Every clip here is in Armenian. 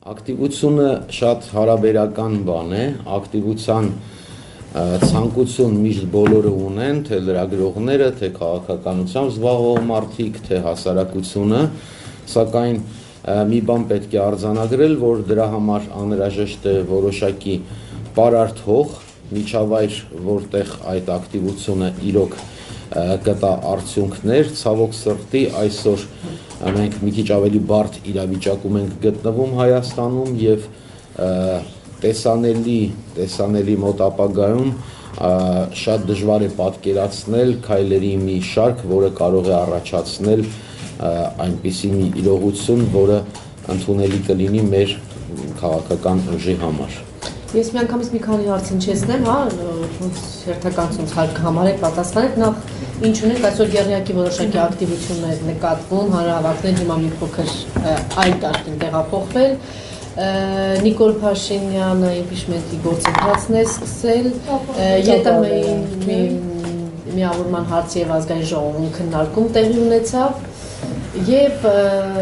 Ակտիվությունը շատ հարաբերական բան է, ակտիվության ցանկություն միշտ բոլորը ունեն, թե լրագրողները, թե քաղաքականությամբ զբաղվող մարդիկ, թե հասարակությունը, սակայն մի բան պետք է արձանագրել, որ դրա համար անհրաժեշտ է որոշակի պարարտ հող, միջավայր, որտեղ այդ ակտիվությունը իրոք կտա արդյունքներ, ցավոք սրտի այսօր մենք մի քիչ ավելի բարդ իրավիճակում ենք գտնվում Հայաստանում եւ տեսանելի մոտ ապագայում շատ դժվար է պատկերացնել քայլերի մի շարք, որը կարող է առաջացնել այնպիսի մի իրողություն, որը ընդունելի կլինի մեր քաղաքական ուժի համար։ Ես միանգամից մի քանի հարց հնչեցնեմ, հերթականցումից հարկ համարեք, պատասխանեք, նախ ինչ ունենք այսօր եղյակի որոշակի ակտիվություններ նկատվում, հանրահավաքներ հիմա մի փոքր այլ դաշտին տեղափոխվել, Նիկոլ Փաշինյանը իմպիչմենտի գործընթացն է սկսել, ԵՏՄ-ի միավորման հարցի եւ ազգային ժողովում քննարկում տեղի ունեցավ եւ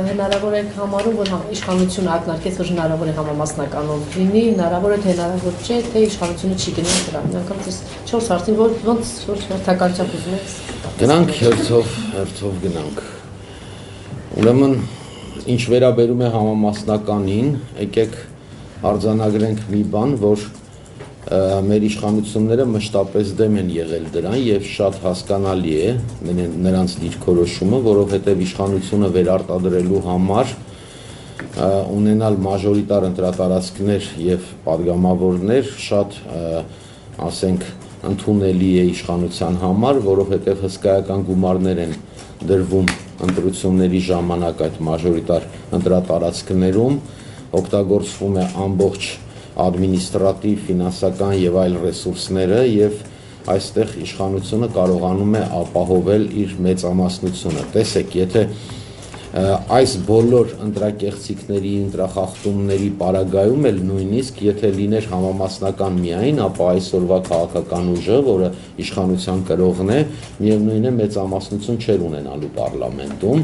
հնարավոր է համարում, որ իշխանությունը ակնարկեց, որ հնարավոր է համամասնականով լինի, հնարավոր է թե հնարավոր չէ, թե իշխանությունը չի գնա դրան։ Անկամ այս 4 հարցին ոնց հերթականությամբ ուզում եք։ Գնանք հերթով գնանք։ Ուրեմն ինչ վերաբերում է համամասնականին, եկեք արձանագրենք մի բան, որ մեր իշխանությունները մշտապես դեմ են եղել դրան եւ շատ հասկանալի է նրանց դիրքորոշումը, որովհետեւ իշխանությունը վերարտադրելու համար ունենալ մաժորիտար ընտրատարածքներ եւ падգամավորներ շատ ասենք ընդունելի է իշխանության համար, որովհետեւ հսկայական գումարներ են դրվում ընտրությունների ժամանակ այդ մաժորիտար ընտրատարածքներում, օգտագործվում է ամբողջ ադմինիստրատիվ, ֆինանսական եւ այլ ռեսուրսները եւ այստեղ իշխանությունը կարողանում է ապահովել իր մեծամասնությունը։ Տեսեք, եթե այս բոլոր ընտրակեղծիքների, ընտրախախտումների պարագայում էլ նույնիսկ եթե լիներ համամասնական միայն, ապա այսօրվա քաղաքական ուժը, որը իշխանության կրողն է, միևնույն է մեծամասնություն չէր ունենալու պարլամենտում,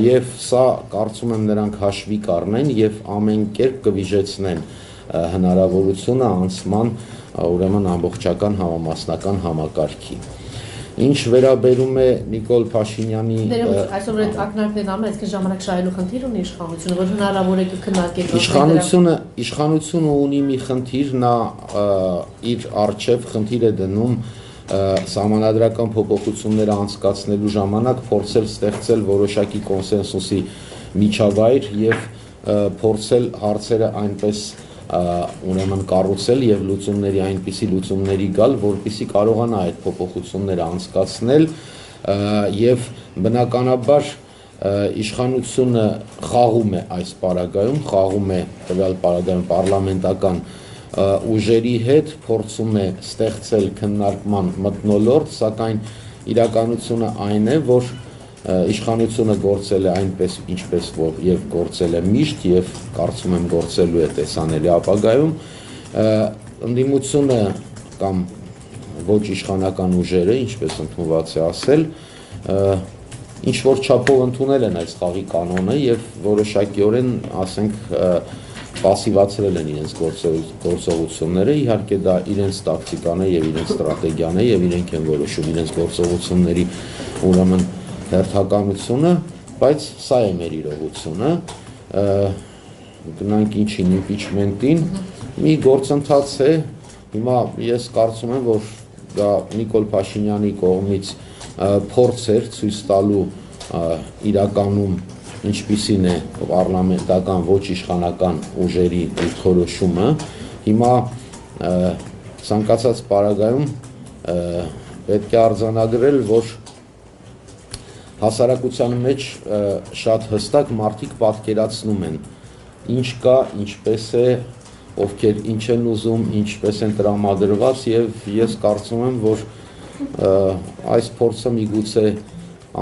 եւ սա կարծում եմ նրանք հաշվի կառնեն եւ ամեն կերպ կվիժեցնեն հնարավորությունը անցման ուրեմն ամբողջական համամասնական համակարգի։ Ինչ վերաբերում է Նիկոլ Փաշինյանի այսօր այդ ակնարկներն ամեն այսքան ժամանակ շահելու խնդիր ունի իշխանությունը, որ հնարավոր է քննարկել իշխանությունը ունի մի խնդիր, նա իր արժև խնդիր է դնում սահմանադրական փոփոխությունները անցկացնելու ժամանակ փորձել ստեղծել որոշակի կոնսենսուսի միջավայր եւ փորձել հարցերը այնպես ուրեմն կառուցել եւ լուծումների այնպիսի լուծումների գալ, որպեսզի կարողանա այդ փոփոխությունները անցկացնել եւ բնականաբար իշխանությունը խաղում է այս պարագայում, խաղում է տվյալ պարագայում պարլամենտական ուժերի հետ, փորձում է ստեղծել քննարկման մթնոլորտ, սակայն իրականությունը այն է, որ իշխանությունը գործել է այնպես, ինչպես որ եւ գործել է միշտ եւ կարծում եմ գործելու է տեսանելի ապագայում, ընդդիմությունը կամ ոչ իշխանական ուժերը, ինչպես ընդունված է ասել, ինչ որ չափով ընդունել են այս խաղի կանոնը եւ որոշակիորեն, ասենք, պասիվացրել են իրենց գործողությունները, իհարկե դա իրենց տակտիկան է եւ իրենց ստրատեգիան է եւ իրենք են որոշում իրենց գործողությունների ուրեմն հերթականությունը, բայց սա է մեր իրողությունը, գնանք ինչին իմպիչմենտին, մի գործընթաց է, հիմա ես կարծում եմ, որ դա Նիկոլ Փաշինյանի կողմից փորձ էր ցույց տալու իրականում ինչպիսին է պարլամենտական ոչ իշխանական ուժերի դիրքորոշումը, հիմա ցանկացած պարագայում պետք է արձանագրել, որ հասարակության մեջ շատ հստակ մարդիկ պատկերացնում են ինչ կա, ինչպես է, ովքեր ինչ են ուզում, ինչպես են տրամադրված եւ ես կարծում եմ, որ այս փորձը միգուցե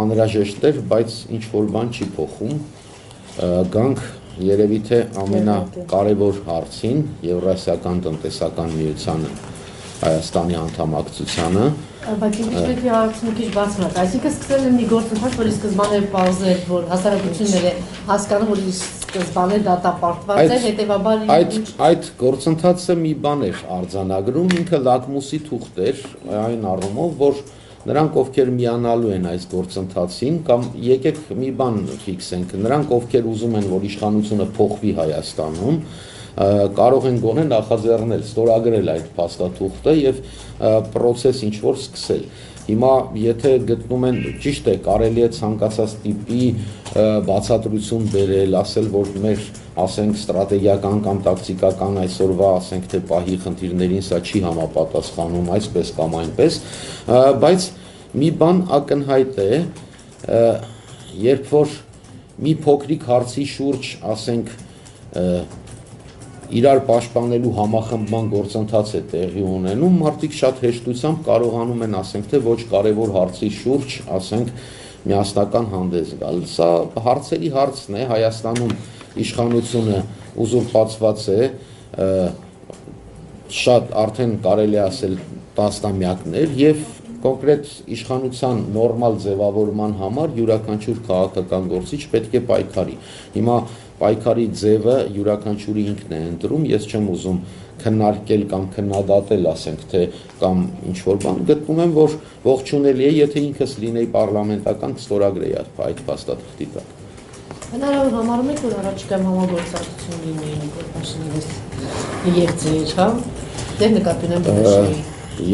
անհրաժեշտ էր, բայց ինչ որ բան չի փոխում, գանք երևի թե ամենակարևոր հարցին Եվրասիական տնտեսական միությանը Հայաստանի անդամակցությանը Բայց իշխանքի հարցը մի քիչ բացվում է, այսինքն սկսել են մի գործընթաց, որի սկզբանե պարզել, որ հասարակությունները հասկանում, որ սկզբանե դատապարտված է, հետևաբար այդ գործընթացը մի բան էր արձանագրում, ինքը լակմուսի թուղթ էր այն առումով, որ նրանք ովքեր միանալու են այս գործընթացին կամ եկեք մի բան ֆիքսենք, նրանք ովքեր ուզում են, որ իշխանությունը փոխվի Հայաստանում, կարող են գոնե նախաձեռնել, ստորագրել այդ փաստաթուղթը եւ process ինչ որ սկսել։ Հիմա եթե գտնում են, ճիշտ է, կարելի է ցանկացած տիպի բացատրություն բերել, ասել, որ մեր, ասենք, ստրատեգիական կամ տակտիկական այսօրվա, ասենք, թե պահի խնդիրներին սա չի համապատասխանում այսպես կամ այնպես, բայց մի բան ակնհայտ է, երբ որ մի փոքրիկ հարցի շուրջ, ասենք, իրար պաշտպանելու համախմբման գործընթաց է տեղի ունենում, մարդիկ շատ հեշտությամբ կարողանում են, ասենք, թե ոչ կարևոր հարցի շուրջ, ասենք, միասնական հանդես գալ։ Սա հարցերի հարցն է, Հայաստանում իշխանությունը ուզուրպացված է, շատ արդեն կարելի ասել տասնամյակներ եւ կոնկրետ իշխանության նորմալ ձևավորման համար յուրաքանչյուր քաղաքական գործիչ պետք է պայքարի։ Հիմա պայքարի ձևը յուրաքանչյուրի ինքն է ընտրում, ես չեմ ուզում քննարկել կամ քննադատել, ասենք, թե կամ ինչ-որ բան, գտնում եմ, որ ողջունելի է, եթե ինքս լինեի պարլամենտական, կստորագրեի այդ փաստաթղթի տակ։ Հնարավոր համարում եք, որ առաջիկայում համագործակցություն լինեին, եւ ձեր, հա, դեր նկատի ունեմ որոշեի։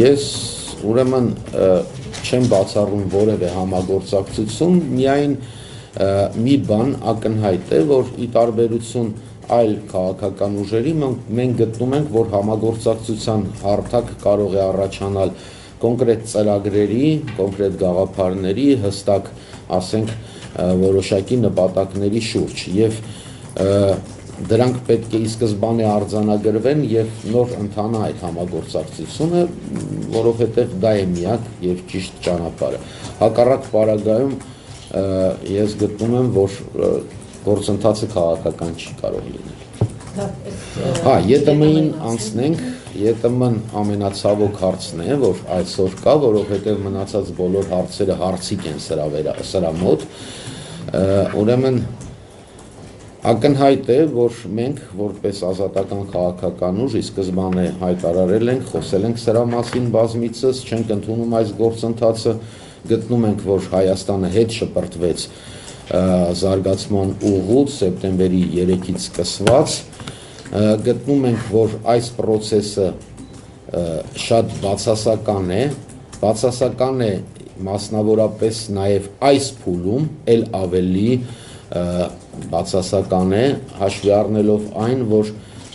Ես ուրեմն չեմ բացառում որևէ համագործակցություն, միայն մի բան ակնհայտ է, որ ի տարբերություն այլ քաղաքական ուժերի մենք գտնում ենք, որ համագործակցության հարթակ կարող է առաջանալ կոնկրետ ծրագրերի, կոնկրետ գաղափարների, հստակ, ասենք, որոշակի նպատակների շուրջ եւ դրանք պետք է ի սկզբանե արձանագրվեն եւ նոր ընթանա այդ համագործակցությունը, որովհետեւ դա է միակ եւ ճիշտ ճանապարհը։ Հակառակ պարագայում ես գտնում եմ, որ գործընթացը քաղաքական չի կարող լինել։ ԵՏՄ-ին անցնենք, ԵՏՄ-ն ամենացավոք հարցն է, որ այսօր կա, որովհետև մնացած բոլոր հարցերը հարցիկ են սրա մոտ, ուրեմն ակնհայտ է, որ մենք որպես ազատական քաղաքական ուժ ի սկզբանե հայտարարել ենք, խոսել ենք սրա մասին բազմիցս, չենք ընդունում այս գործընթացը, գտնում ենք, որ Հայաստանը հետ շպրտվեց զարգացման ուղուց սեպտեմբերի 3-ից սկսված, գտնում ենք, որ այս պրոցեսը շատ բացասական է մասնավորապես նաև այս փուլում, էլ ավելի բացասական է, հաշվի առնելով այն, որ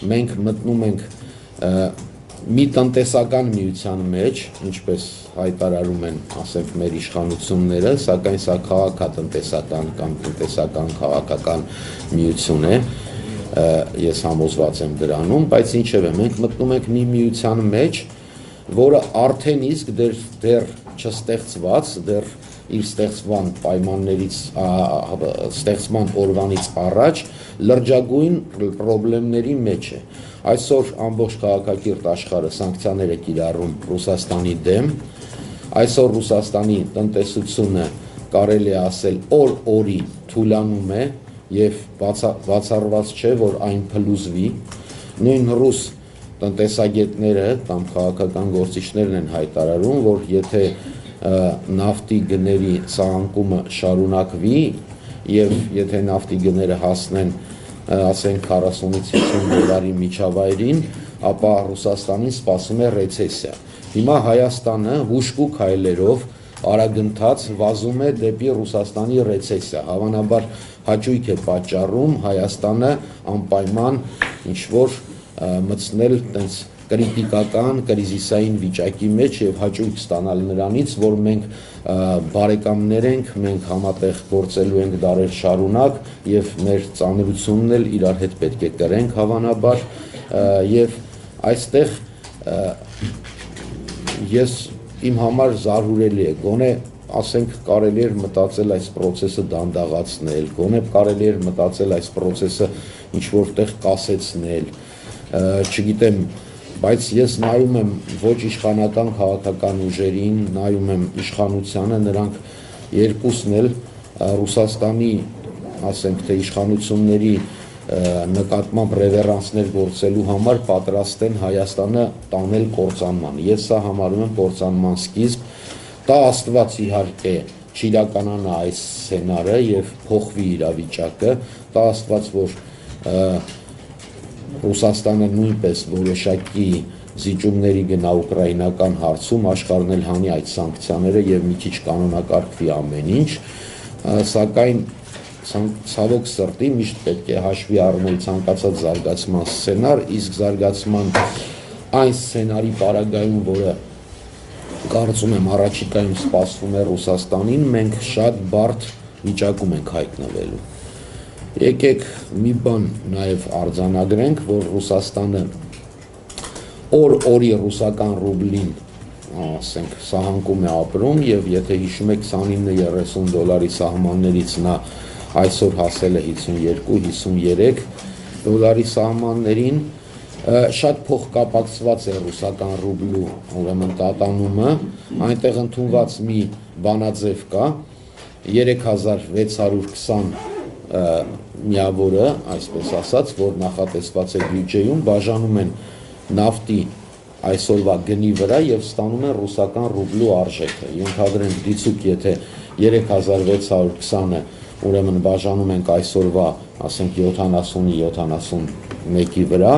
մենք մտնում ենք մի տնտեսական միության մեջ, ինչպես հայտարարում են, ասենք, մեր իշխանությունները, սակայն սա քաղաքատնտեսական կամ տնտեսական քաղաքական միություն է, ես համոզված եմ դրանում, բայց ինչևէ, մենք մտնում ենք մի միության մեջ, որը արդեն իսկ դեռ չստեղծված, դեռ իր ստեղծման պայմաններից, ստեղծման օրվանից առաջ լրջագույն պրոբլեմների մեջ է։ Այսօր ամբողջ քաղաքակիրթ աշխարհը սանկցիաներ է կիրառում Ռուսաստանի դեմ, այսօր Ռուսաստանի տնտեսությունը կարելի է ասել օր-օրի թուլանում է եւ բացառված չէ, որ այն փլուզվի, նույն ռուս տնտեսագետները կամ քաղաքական գործիչներն են հայտարարում, որ եթե նավթի գների ցանկումը շարունակվի եւ եթե նավթի գները հասնեն, ասենք 40-ից 50 դոլարի միջավայրին, ապա Ռուսաստանին սպասում է ռեցեսիա։ Հիմա Հայաստանը հուժկու քայլերով արագընթաց վազում է դեպի Ռուսաստանի ռեցեսիա։ Հավանաբար հաճույք է պատճառում Հայաստանը անպայման ինչ որ մտցնել տենց կրիտիկական, կրիզիսային վիճակի մեջ եւ հաճույք ստանալ նրանից, որ մենք բարեկամներ ենք, մենք համատեղ գործելու ենք դարեր շարունակ եւ մեր ծանրությունն էլ իրար հետ պետք է կրենք հավանաբար եւ այստեղ ես իմ համար զարհուրելի է, գոնե ասենք կարելի էր մտածել այս process-ը դանդաղացնել, գոնե կարելի էր մտածել այս process-ը ինչ որտեղ կասեցնել, չգիտեմ, բայց ես նայում եմ ոչ իշխանական քաղաքական ուժերին, նայում եմ իշխանությանը, նրանք երկուսն էլ Ռուսաստանի, ասենք թե իշխանությունների նկատմամբ ռևերանսներ գործելու համար պատրաստ են Հայաստանը տանել կործանման։ Ես սա համարում եմ կործանման սկիզբ, տա Աստված իհարկե չիրականանա այս սցենարը եւ փոխվի իրավիճակը, տա Աստված, որ Ռուսաստանը նույնպես որոշակի զիջումների գնա ուկրաինական հարցում, աշխարհն էլ հանի այդ սանկցիաները եւ մի քիչ կանոնակարգվի ամեն ինչ, սակայն ցավոք սրտի միշտ պետք է հաշվի առնել ցանկացած զարգացման սցենար, իսկ զարգացման այն սցենարի պարագայում, որը կարծում եմ առաջիկայում սպասվում է Ռուսաստանին, մենք շատ բարդ վիճակում ենք հայտնվելու։ Եկեք մի բան նաև արձանագրենք, որ Ռուսաստանը օր-օրի ռուսական ռուբլին, ասենք, սահանքում է ապրում եւ եթե հիշում եք 29-30 դոլարի սահմաններից նա այսօր հասել է 52-53 դոլարի սահմաններին, շատ փոխկապակցված է ռուսական ռուբլու ուրեմն տատանումը, այնտեղ ընդունված մի բանաձև կա 3620 միավորը, այսպես ասած, որ նախատեսված է բյուջեում, բաժանում են նավթի այսօրվա գնի վրա եւ ստանում են ռուսական ռուբլու արժեքը։ Ենթադրենք դիցուկ, եթե 3620-ը ուրեմն բաժանում ենք այսօրվա, ասենք 70-ի 71-ի վրա,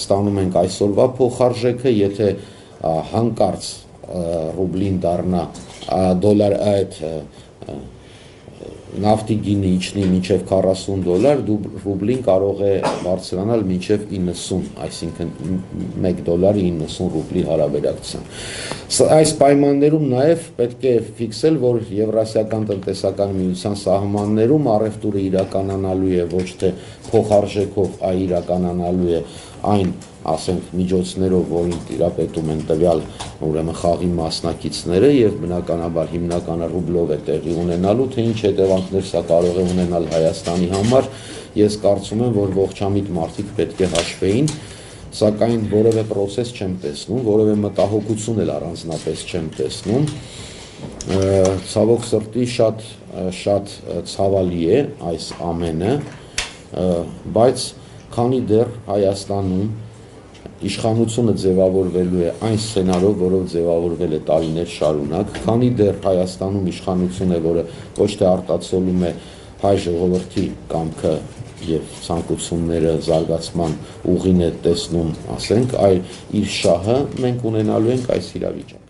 ստանում ենք այսօրվա փոխարժեքը, եթե հանկարծ ռուբլին դառնա դոլար այդ նավթի գինը իջնի մինչև 40 դոլար, ռուբլին կարող է բարձրանալ մինչև 90, այսինքն 1 դոլարի 90 ռուբլի հարաբերակցությամբ։ Այս պայմաններում նաև պետք է ֆիքսել, որ Եվրասիական տնտեսական միության սահմաններում առևտուրը իրականանալու է ոչ թե փոխարժեքով, այլ իրականանալու է այն, ասենք, միջոցներով, որին տիրապետում են տվյալ ուրեմն խաղի մասնակիցները եւ բնականաբար հիմնականը ռուբլով է տեղի ունենալու, թե ինչ հետևանքներ սա կարող է ունենալ Հայաստանի համար, ես կարծում եմ, որ ողջամիտ մարդիկ պետք է հաշվեին, սակայն որևէ process չեմ տեսնում, որևէ մտահոգություն էլ առանձնապես չեմ տեսնում, ցավոք սրտի շատ ցավալի է այս ամենը, բայց քանի դեռ Հայաստանում իշխանությունը ձևավորվելու է այն սցենարով, որով ձևավորվել է տարիներ շարունակ, քանի դեռ Հայաստանում իշխանություն է, որը ոչ թե արտացոլում է հայ ժողովրդի կամքը եւ ցանկությունները զարգացման ուղին է տեսնում, ասենք, այլ իր շահը մենք ունենալու ենք այս իրավիճակում։